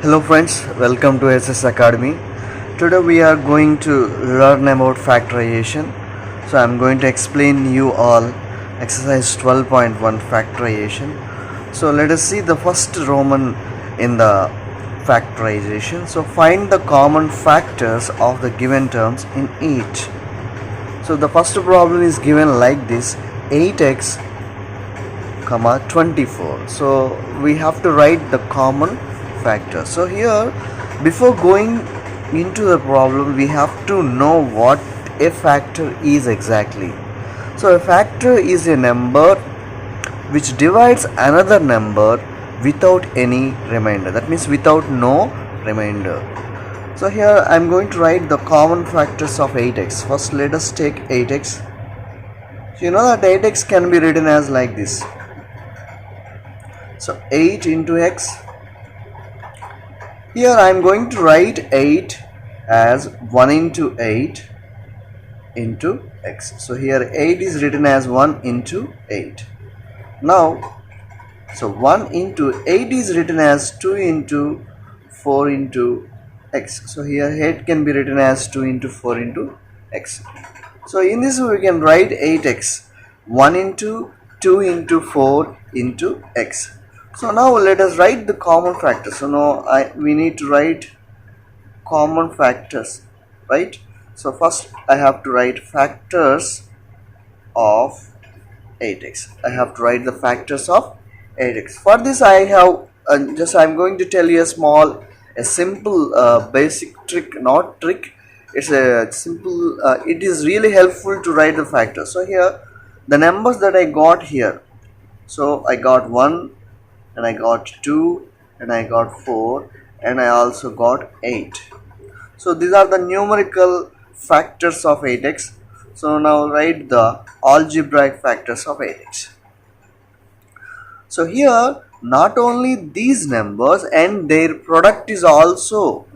Hello friends, welcome to SS Academy. Today we are going to learn about factorization. So I'm going to explain you all exercise 12.1 factorization. So let us see the first Roman in the factorization. So find the common factors of the given terms in each. So the first problem is given like this: 8x, 24. So we have to write the common factor. So here, before going into the problem, we have to know what a factor is exactly. So a factor is a number which divides another number without any remainder. That means without no remainder. So here I am going to write the common factors of 8x. First let us take 8x. So you know that 8x can be written as like this. So 8 into x. Here I am going to write 8 as 1 into 8 into x. So here 8 is written as 1 into 8. Now, so 1 into 8 is written as 2 into 4 into x. So here 8 can be written as 2 into 4 into x. So in this we can write 8x, 1 into 2 into 4 into x. So now let us write the common factors. So now we need to write common factors, right? So first I have to write factors of 8x. I have to write the factors of 8x. For this I have I'm going to tell you a simple basic trick, not trick. It's a simple. It is really helpful to write the factors. So here the numbers that I got here. So I got 1. And I got 2, and I got 4, and I also got 8. So these are the numerical factors of 8x. So now write the algebraic factors of 8x. So here not only these numbers and their product is also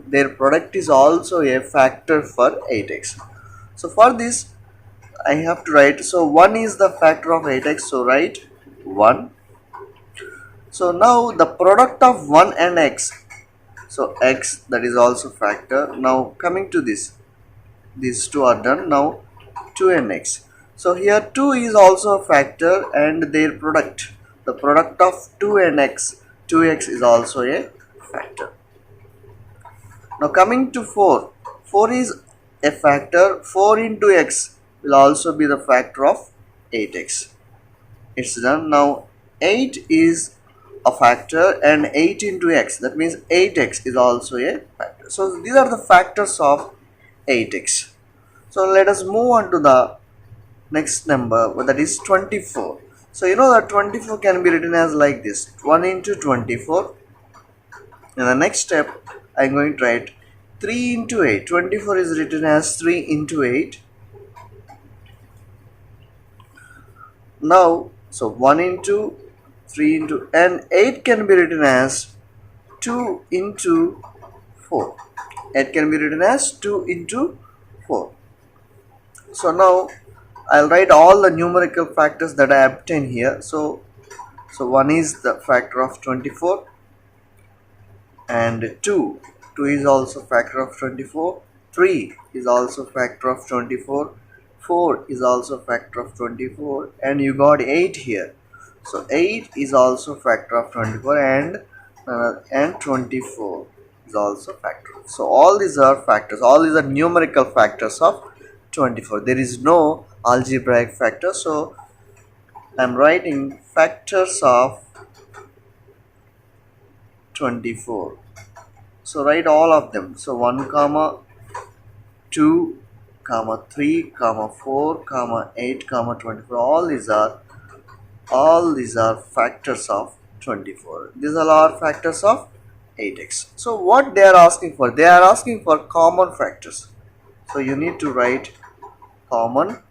a factor for 8x. So for this I have to write, so 1 is the factor of 8x, so write 1. So now the product of 1 and x, so x, that is also factor. Now coming to this, these two are done. Now 2 and x. So here 2 is also a factor and their product, the product of 2 and x, 2x is also a factor. Now coming to 4, 4 is a factor. 4 into x will also be the factor of 8x. It's done. Now 8 is a factor and 8 into x, that means 8x is also a factor. So these are the factors of 8x. So let us move on to the next number, that is 24. So you know that 24 can be written as like this: 1 into 24. In the next step I am going to write 3 into 8. 24 is written as 3 into 8. Now so 1 into 3 into, and 8 can be written as 2 into 4. 8 can be written as 2 into 4. So now I'll write all the numerical factors that I obtain here. So 1 is the factor of 24, and 2 is also factor of 24, 3 is also factor of 24, 4 is also factor of 24, and you got 8 here. So 8 is also factor of 24 and 24 is also factor. So all these are factors. All these are numerical factors of 24. There is no algebraic factor. So I am writing factors of 24. So write all of them. So 1, 2, 3, 4, 8, 24. All these are factors of 24. These are all factors of 8x. So what they are asking for? They are asking for common factors. So you need to write common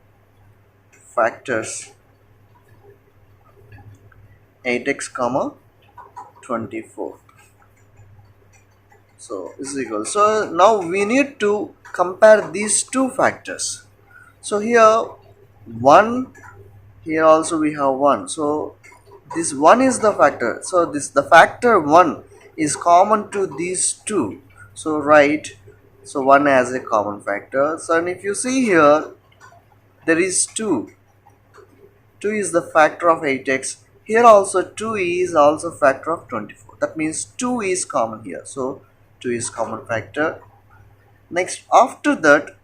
factors 8x, 24. So this is equal. So now we need to compare these two factors. So here 1, here also we have 1. So this 1 is the factor. So the factor 1 is common to these two. So write, so 1 as a common factor. So and if you see here, there is 2. 2 is the factor of 8x. Here also 2 is also factor of 24. That means 2 is common here. So 2 is common factor. Next, after that,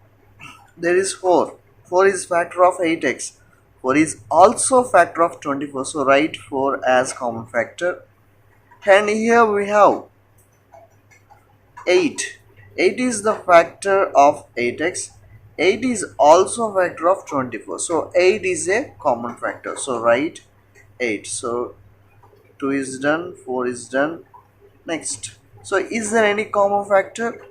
there is 4. 4 is factor of 8x. 4 is also factor of 24. So write 4 as common factor. And here we have 8. 8 is the factor of 8x. 8 is also factor of 24. So 8 is a common factor. So write 8. So 2 is done, 4 is done. Next. So is there any common factor?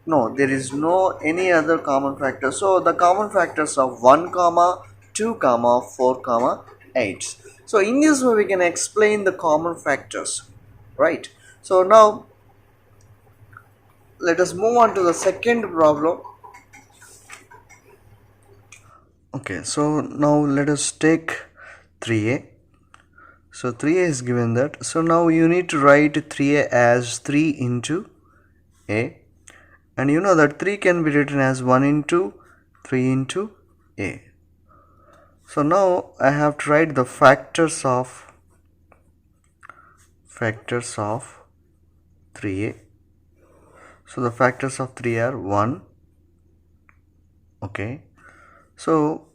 No, there is no any other common factor. So the common factors of 1 comma 2 comma 4 comma 8. So in this way we can explain the common factors, right? So now let us move on to the second problem. Okay, so now let us take 3a. So 3a is given that. So now you need to write 3a as 3 into a. And you know that 3 can be written as 1 into 3 into a. So now I have to write the factors of 3a. So the factors of 3 are 1. Okay. So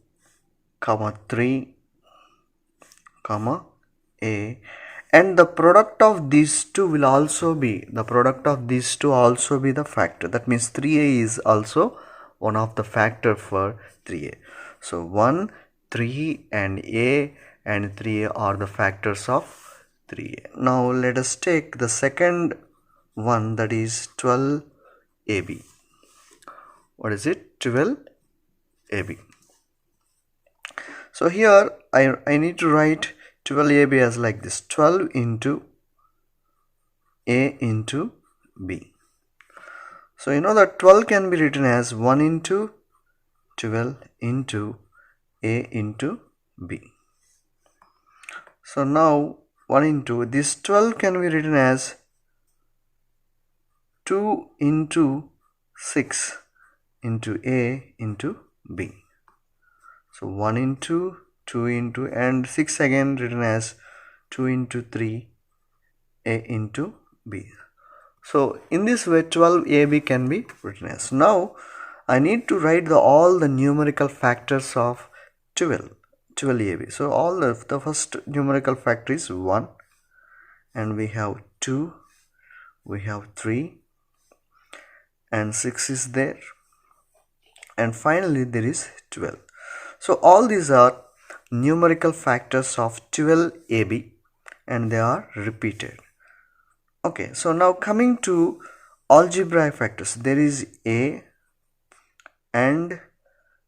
comma 3 comma a, and the product of these two will also be the factor. That means 3a is also one of the factor for 3a. So 1, 3 and a and 3a are the factors of 3a. Now let us take the second one, that is 12ab. What is it? 12ab. So here I need to write 12ab as like this: 12 into a into b. So you know that 12 can be written as 1 into 12 into a into b. So now 1 into this 12 can be written as 2 into 6 into a into b. So 1 into 2 into and 6 again written as 2 into 3 a into b. So in this way 12ab can be written as. Now I need to write all the numerical factors of 12ab. So all the first numerical factor is 1, and we have 2, we have 3, and 6 is there, and finally there is 12. So all these are numerical factors of 12ab and they are repeated. Okay, so now coming to algebraic factors, there is a and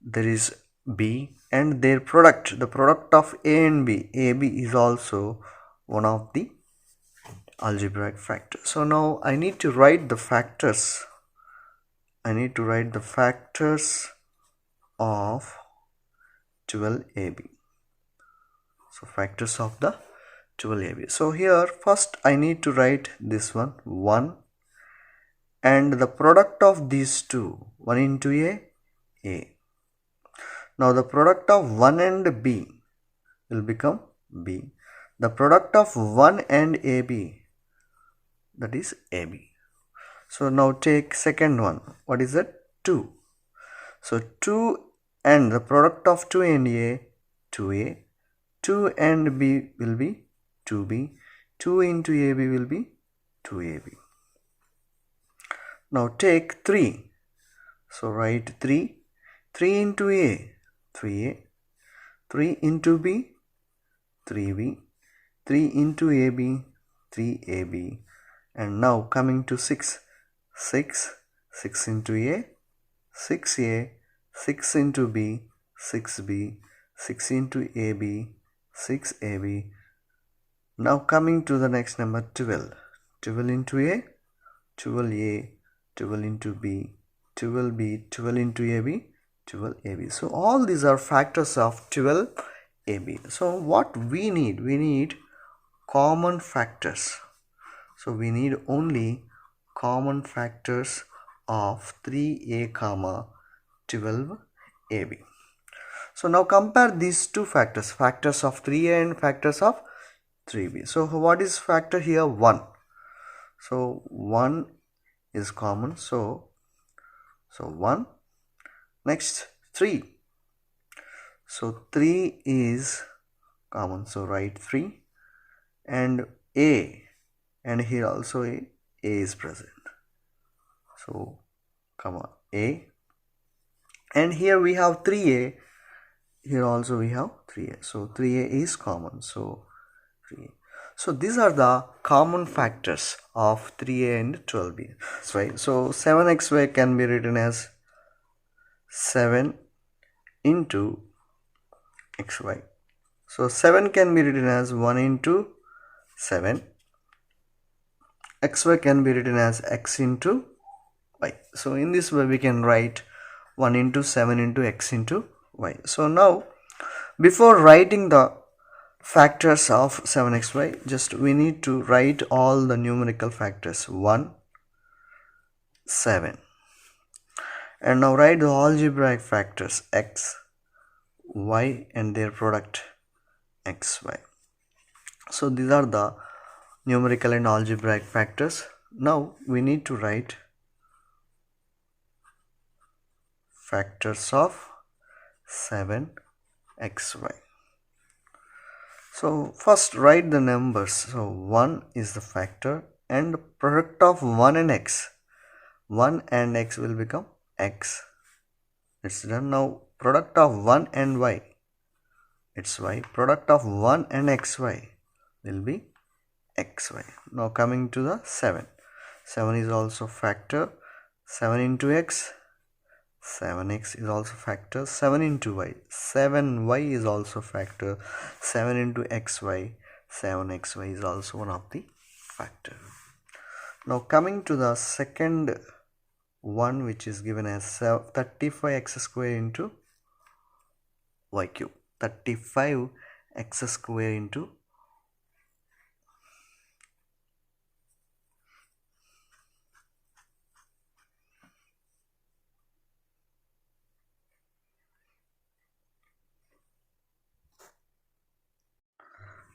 there is b and their product, the product of a and b, ab is also one of the algebraic factors. So now I need to write the factors. Of 12ab. So factors of the 12ab. So here first I need to write this one 1 and the product of these two, 1 into a. Now the product of 1 and b will become b. The product of 1 and ab, that is ab. So now take second one. What is that? 2. So 2 and the product of 2 and a, 2a. 2 and b will be 2b. 2 into ab will be 2ab. Now take 3. So write 3. 3 into a, 3a. 3 into b, 3b. 3 into ab, 3ab. And now coming to 6. 6 into a, 6a. 6 into b, 6b. 6 into ab, 6ab. Now coming to the next number 12. 12 into a, 12a. 12 into b, 12b. 12 into ab, 12ab. So all these are factors of 12ab. So what we need? We need common factors. So we need only common factors of 3a comma 12ab. So now compare these two factors, factors of 3a and factors of 3b. So what is factor here? 1. So 1 is common, so 1. Next 3. So 3 is common, so write 3. And a, and here also a is present, so comma a. And here we have 3a, here also we have 3a, so 3a is common, so 3a. So these are the common factors of 3a and 12b, right? So 7xy can be written as 7 into xy. So 7 can be written as 1 into 7. xy can be written as x into y. So in this way we can write 1 into 7 into x into y. So now before writing the factors of 7xy, just we need to write all the numerical factors 1, 7. And now write the algebraic factors x, y and their product xy. So these are the numerical and algebraic factors. Now we need to write factors of 7xy. So first write the numbers. So 1 is the factor and product of 1 and x. 1 and x will become x. It's done. Now product of 1 and y. It's y. Product of 1 and xy will be xy. Now coming to the 7. 7 is also factor. 7 into x. 7x is also factor. 7 into y. 7y is also factor. 7 into xy. 7xy is also one of the factor. Now coming to the second one, which is given as 35x square into y cube. 35x square into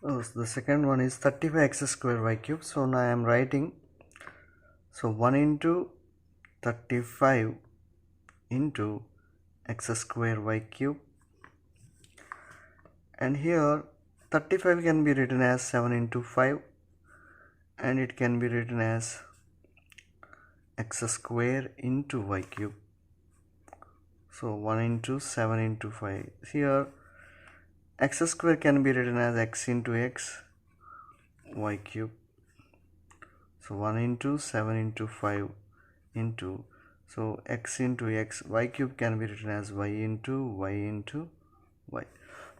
so the second one is 35x square y cube. So now I am writing, so 1 into 35 into x square y cube, and here 35 can be written as 7 into 5 and it can be written as x square into y cube. So 1 into 7 into 5. Here x square can be written as x into x y cube. So 1 into 7 into 5 into, so x into x, y cube can be written as y into y.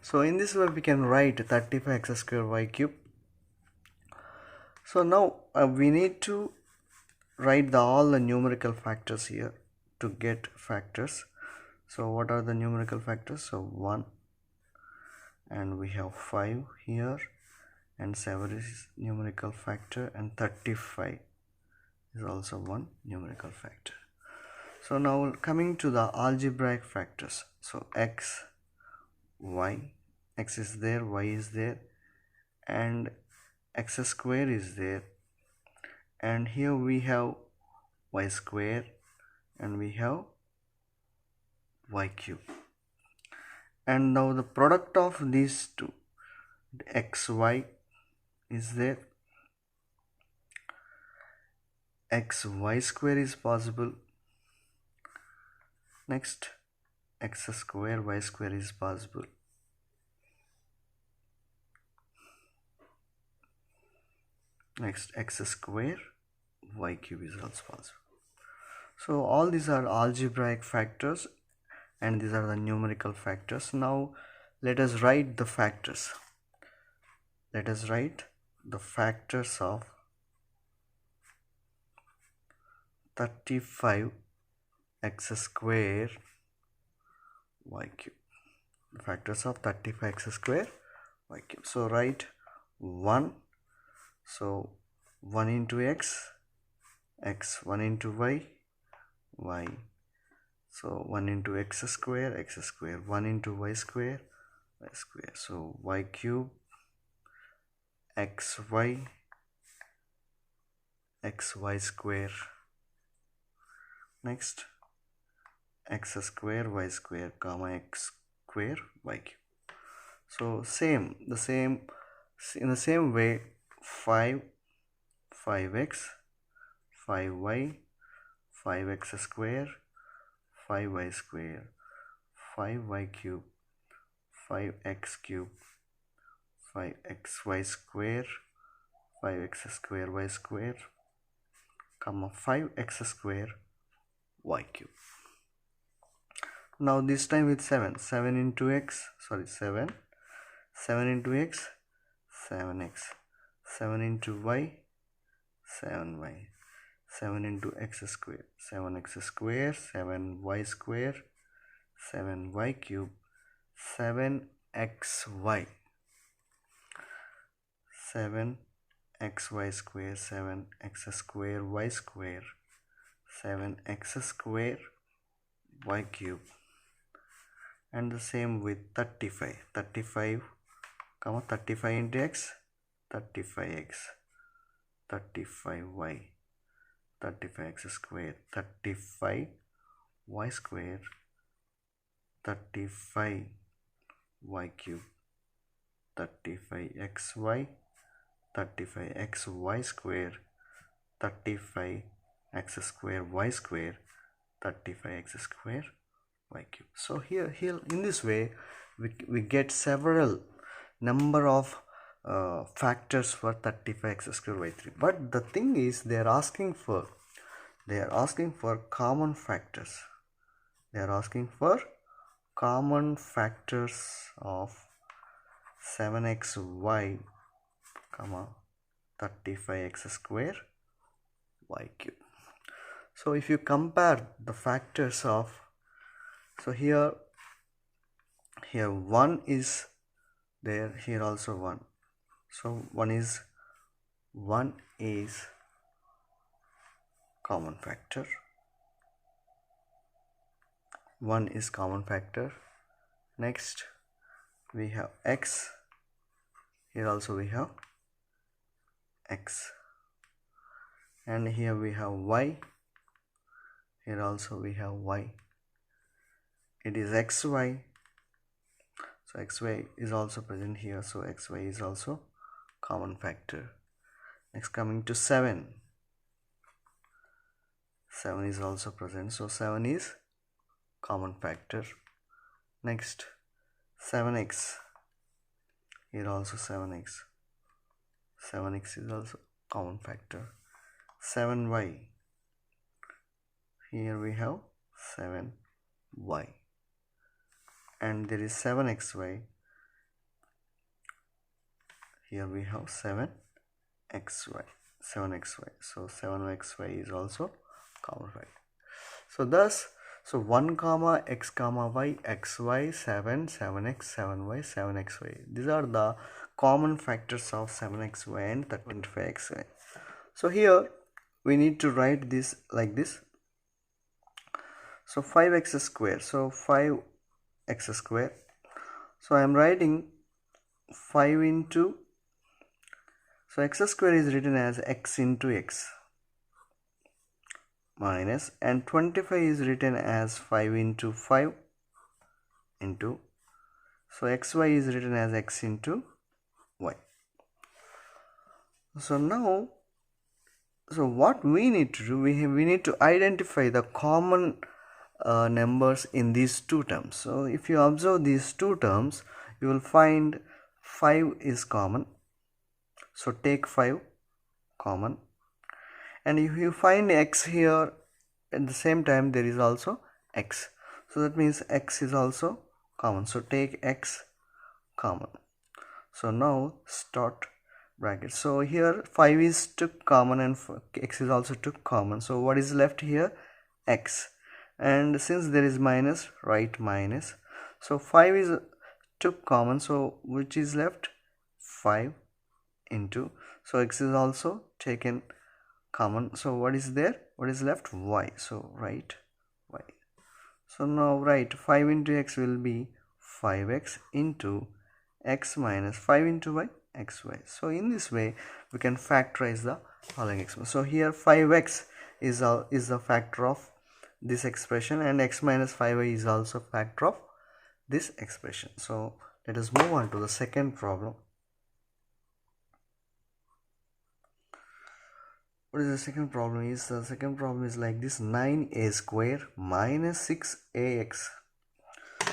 So in this way we can write 35x square y cube. So now we need to write all the numerical factors here to get factors. So what are the numerical factors? So 1, and we have 5 here, and 7 is numerical factor, and 35 is also one numerical factor. So now coming to the algebraic factors. So x, y, x is there, y is there, and x square is there, and here we have y square and we have y cube. And now the product of these two, xy is there, xy square is possible, next x square y square is possible, next x square y cube is also possible. So all these are algebraic factors and these are the numerical factors. Now let us write the factors. Let us write the factors of 35 x square y cube. The factors of 35 x square y cube. So write 1. So 1 into x, x, 1 into y, y. So 1 into x square, 1 into y square, y square. So y cube, xy, xy square. Next, x square, y square, comma x square, y cube. So in the same way, 5x, 5y, 5x square, 5y square, 5y cube, 5x cube, 5xy square, 5x square y square, comma 5x square y cube. Now this time with 7 into x, 7 into x, 7x, 7 into y, 7y, 7 into x square, 7x square, 7y square, 7y cube, 7xy, 7xy square, 7x square y square, 7x square y cube. And the same with 35 comma 35 into x, 35x, 35y, 35x square, 35y square, 35y cube, 35xy, 35xy square, 35x square y square, 35x square y cube. So here in this way we get several number of factors for 35x square y 3. But the thing is, they are asking for common factors. They are asking for common factors of 7xy comma 35x square y cube. So if you compare the factors of, so here 1 is there, here also 1. So 1 is common factor. 1 is common factor. Next we have x. Here also we have x. And here we have y. Here also we have y. It is xy. So xy is also present here. So xy is also common factor. Next, coming to 7. 7 is also present. So 7 is common factor. Next, 7x. Here also 7x. 7x is also common factor. 7y. Here we have 7y. And there is 7xy. Here we have 7xy. So 7xy is also common factor. So thus, 1 comma x comma y, xy, 7, 7x, 7y, 7xy. These are the common factors of 7xy and 35xy. So here we need to write this like this. So 5x square. So 5x square. So I am writing 5 into, so x square is written as x into x minus, and 25 is written as 5 into 5 into, so xy is written as x into y. So now, so what we need to do, we need to identify the common numbers in these two terms. So if you observe these two terms, you will find 5 is common. So take 5 common. And if you find x here, at the same time there is also x. So that means x is also common. So take x common. So now start bracket. So here 5 is took common and x is also took common. So what is left here? X. And since there is minus, write minus. So 5 is took common. So which is left? 5 into. So x is also taken common. So what is there? What is left? Y. So write y. So now write 5 into x will be 5x into x minus 5 into y, xy. So in this way we can factorize the following expression. So here 5x is the factor of this expression, and x minus 5y is also factor of this expression. So let us move on to the second problem. What is the second problem? The second problem is like this: 9a square minus 6ax.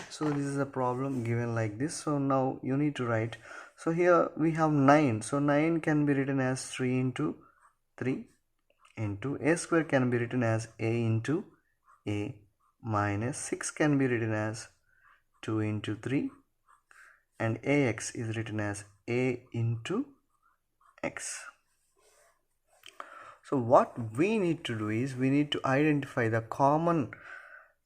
So this is a problem given like this. So now you need to write. So here we have 9. So 9 can be written as 3 into 3 into a square can be written as a into a minus 6 can be written as 2 into 3, and ax is written as a into x. So what we need to do is we need to identify the common.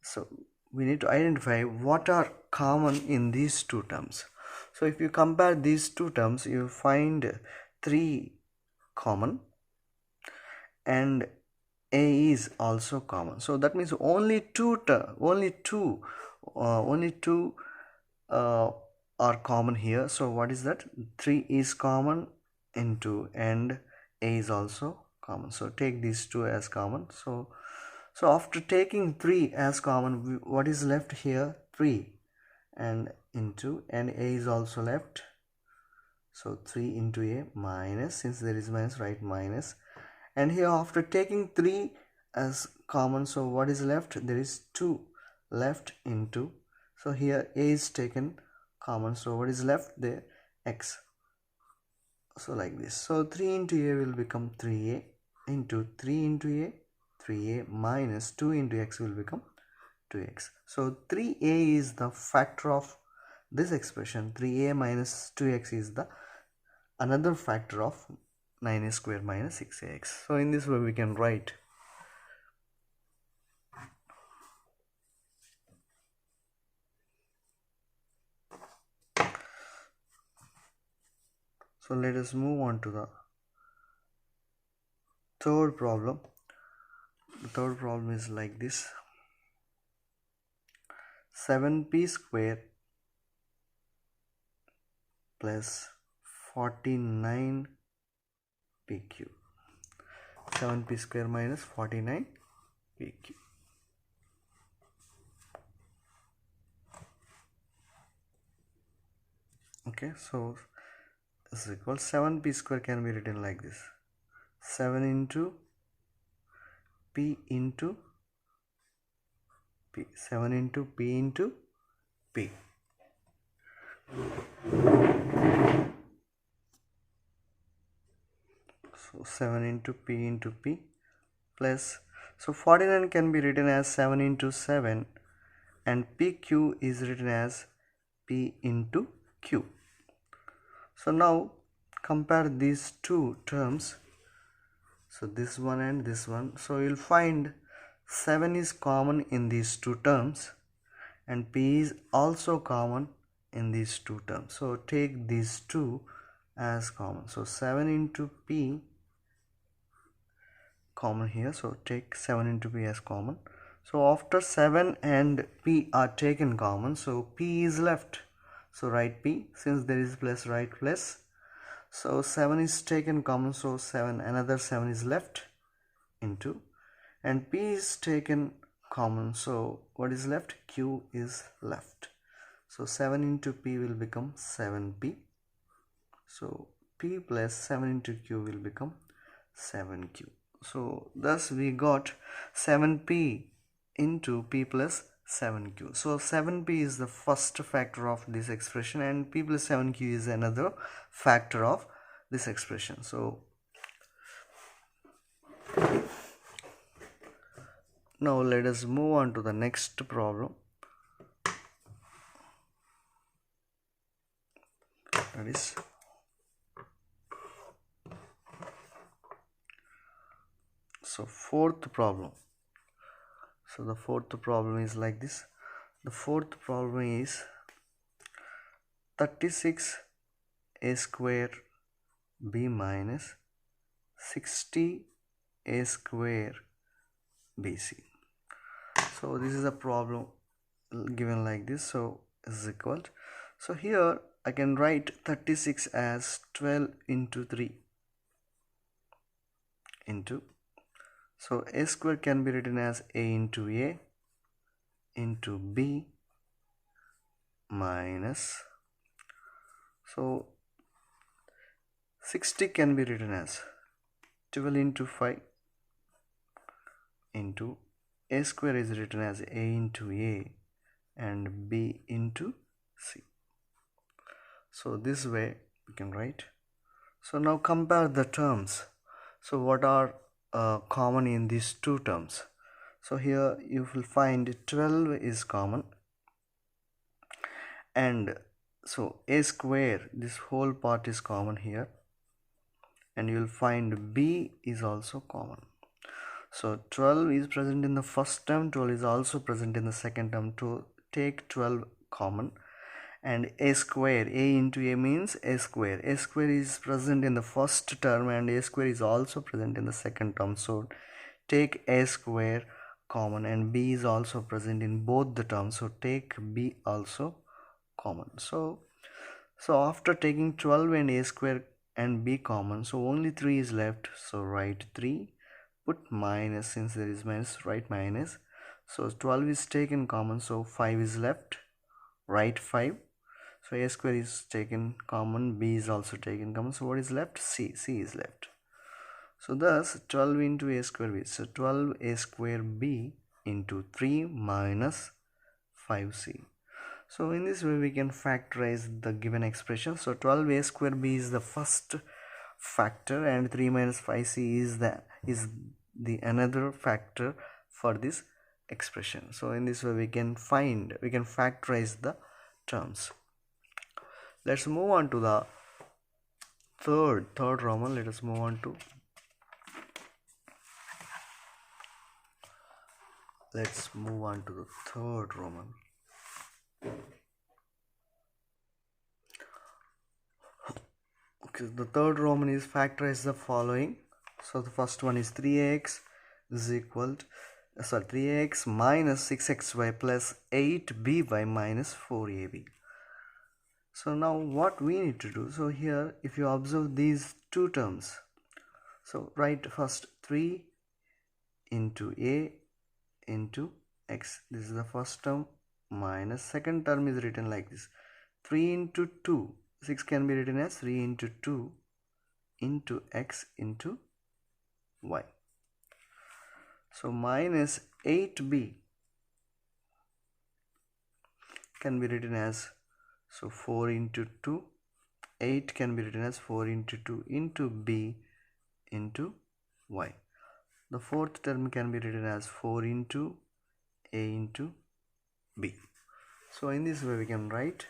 So we need to identify what are common in these two terms. So if you compare these two terms, you find 3 common and a is also common. So that means only two are common here. So what is that? 3 is common into, and a is also common. So take these two as common. So after taking 3 as common, what is left here? 3 and into, and a is also left. So 3 into a minus, since there is minus, write minus. And here after taking 3 as common, so what is left? There is 2 left into. So here a is taken common. So what is left there? X. So like this. So 3 into a will become 3a into 3 into a, 3a minus 2 into x will become 2x. So 3a is the factor of this expression. 3a minus 2x is the another factor of 9a square minus 6ax. So in this way we can write. So let us move on to the third problem. The third problem is like this: 7p square plus 49p cube. 7p square minus 49p cube. Okay, so this is equal 7p square can be written like this: 7 into p into p. 7 into p into p. So 7 into p into p plus, so 49 can be written as 7 into 7, and pq is written as p into q. So now compare these two terms. So this one and this one. So you'll find 7 is common in these two terms, and p is also common in these two terms. So take these two as common. So 7 into p common here. So take 7 into p as common. So after 7 and p are taken common, so p is left. So write p. Since there is plus, write plus. So 7 is taken common, so 7, another 7 is left into, and p is taken common, so what is left? Q is left. So 7 into p will become 7p. So p plus 7 into q will become 7q. So thus we got 7p into p plus 7q. So 7p is the first factor of this expression, and p plus 7q is another factor of this expression. So now let us move on to the next problem. That is fourth problem. So the fourth problem is like this. The fourth problem is 36a square b minus 60 a square bc. So this is a problem given like this, so is equal. So here I can write 36 as 12 into 3 into, so a square can be written as a into b minus, so 60 can be written as 12 into 5 into a square is written as a into a and b into c. So this way we can write. So now compare the terms. So what are common in these two terms? So here you will find 12 is common, and so a square, this whole part is common here, and you will find b is also common. So 12 is present in the first term, 12 is also present in the second term. To take 12 common, and a square, a into a means a square is present in the first term and a square is also present in the second term. So take a square common, and b is also present in both the terms, so take b also common. So after taking 12 and a square and b common, so only 3 is left, so write 3, put minus, since there is minus, write minus. So 12 is taken common, so 5 is left, write 5. So a square is taken common, b is also taken common, so what is left? C is left. So thus 12 into a square b, so 12 a square b into 3 minus 5c. So in this way we can factorize the given expression. So 12 a square b is the first factor and 3 minus 5c is the another factor for this expression. So in this way we can factorize the terms. Let's move on to the third Roman. Let us move on to the third Roman. Okay, the third Roman is factorize the following. So the first one is 3x is equal to 3x minus 6xy plus 8by minus 4ab. So now what we need to do, so here if you observe these two terms, so write first 3 into a into x, this is the first term, minus second term is written like this, 3 into 2, 6 can be written as 3 into 2 into x into y. So minus 8b can be written as, so 4 into 2, 8 can be written as 4 into 2 into b into y. The fourth term can be written as 4 into a into b. So in this way we can write.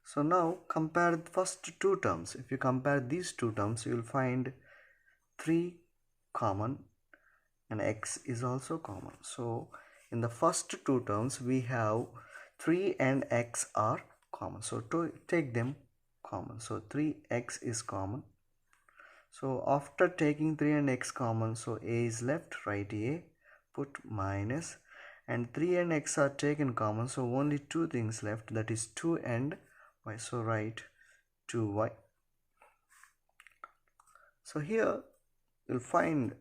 So now compare the first two terms. If you compare these two terms, you will find 3 common and x is also common. So in the first two terms we have 3 and x are common, so to take them common, so 3x is common. So after taking 3 and x common, so a is left, write a, put minus, and 3 and x are taken common, so only two things left, that is 2 and y, so write 2y. So here you'll find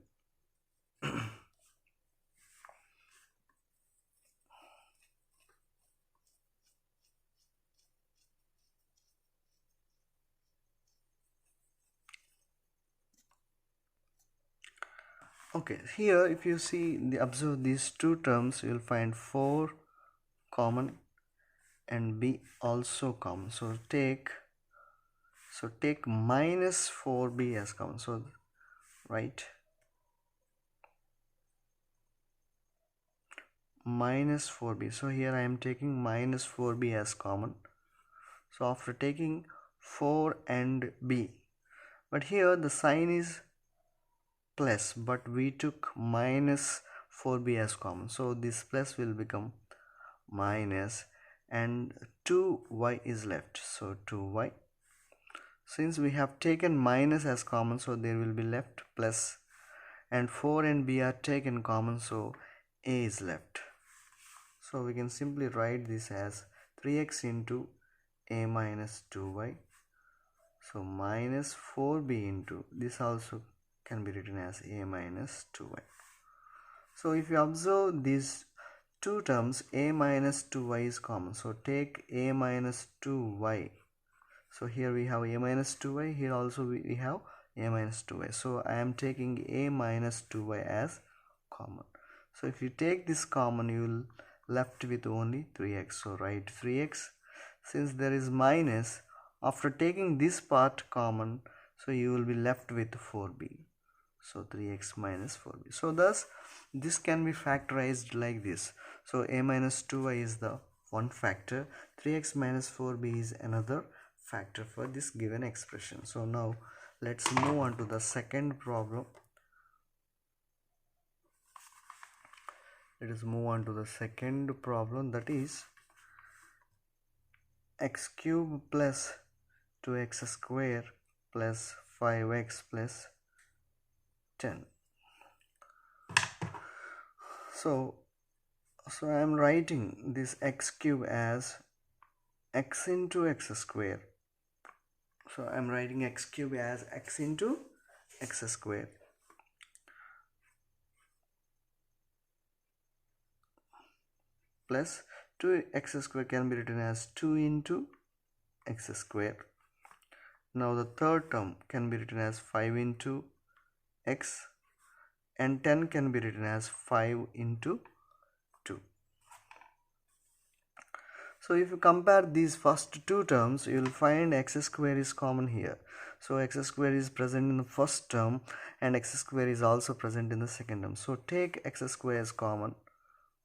okay, here if you observe these two terms, you will find 4 common and b also common, so take minus 4b as common, so write minus 4b. So here I am taking minus 4b as common, so after taking 4 and b, but here the sign is plus, but we took minus 4b as common, so this plus will become minus, and 2y is left, so 2y. Since we have taken minus as common, so there will be left plus, and 4 and b are taken common, so a is left. So we can simply write this as 3x into a minus 2y. So minus 4b into, this also can be written as a minus 2y. So if you observe these two terms, a minus 2y is common. So take a minus 2y. So here we have a minus 2y, here also we have a minus 2y. So I am taking a minus 2y as common. So if you take this common, you will left with only 3x. So write 3x. Since there is minus, after taking this part common, so you will be left with 4b. So 3x minus 4b. So thus this can be factorized like this. So a minus 2y is the one factor, 3x minus 4b is another factor for this given expression. So now let's move on to the second problem. Let us move on to the second problem, that is x cube plus 2x square plus 5x plus 10. So I am writing this x cube as x into x square. So I am writing x cube as x into x square plus 2x square can be written as 2 into x square. Now the third term can be written as 5 into x, and 10 can be written as 5 into 2. So if you compare these first two terms, you will find x square is common here. So x square is present in the first term and x square is also present in the second term. So take x square as common.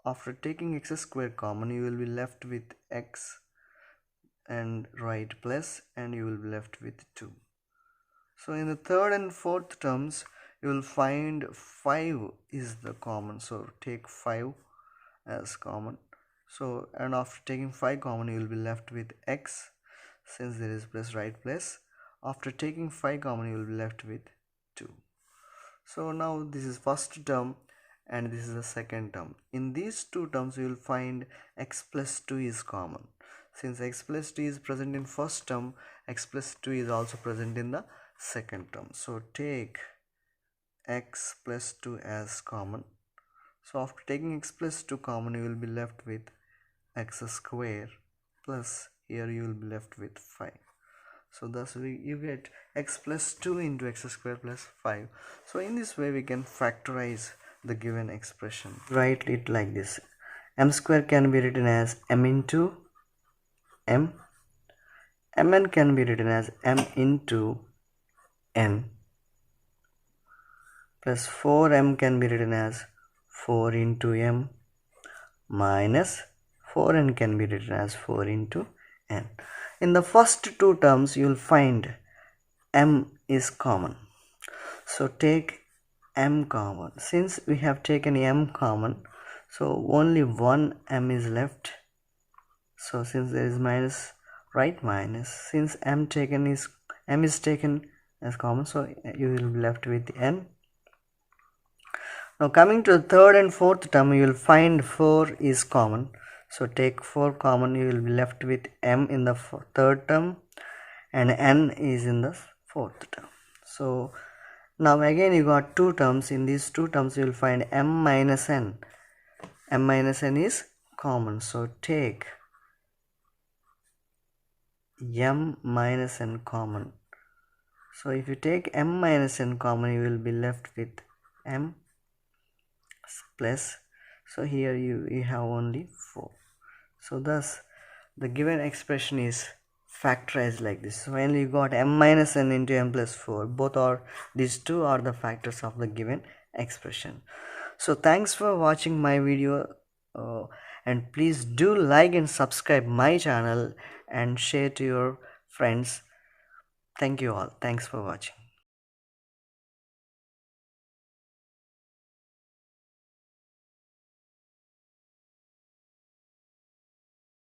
After taking x square common, you will be left with x and write plus, and you will be left with 2. So in the third and fourth terms, you will find 5 is the common. So take 5 as common. So, and after taking 5 common, you will be left with x. Since there is plus, write plus. After taking 5 common, you will be left with 2. So now this is first term and this is the second term. In these two terms, you will find x plus 2 is common. Since x plus 2 is present in first term, x plus 2 is also present in the second term. So take x plus 2 as common. So after taking x plus 2 common, you will be left with x square plus, here you will be left with 5. So thus you get x plus 2 into x square plus 5. So in this way we can factorize the given expression. Write it like this. M square can be written as m into m. Mn can be written as m into n. Plus 4m can be written as 4 into m minus 4n can be written as 4 into n. In the first two terms, you will find m is common. So take m common. Since we have taken m common, so only one m is left. So since there is minus, write minus. Since m is taken as common, so you will be left with n. Now coming to the third and fourth term, you will find 4 is common. So take 4 common, you will be left with m in the third term and n is in the fourth term. So now again you got two terms. In these two terms you will find m minus n. M minus n is common. So take m minus n common. So if you take m minus n common, you will be left with m plus, so here you have only 4. So thus the given expression is factorized like this. So when you got m minus n into m plus 4, these two are the factors of the given expression. So thanks for watching my video, and please do like and subscribe my channel and share to your friends. Thank you all. Thanks for watching.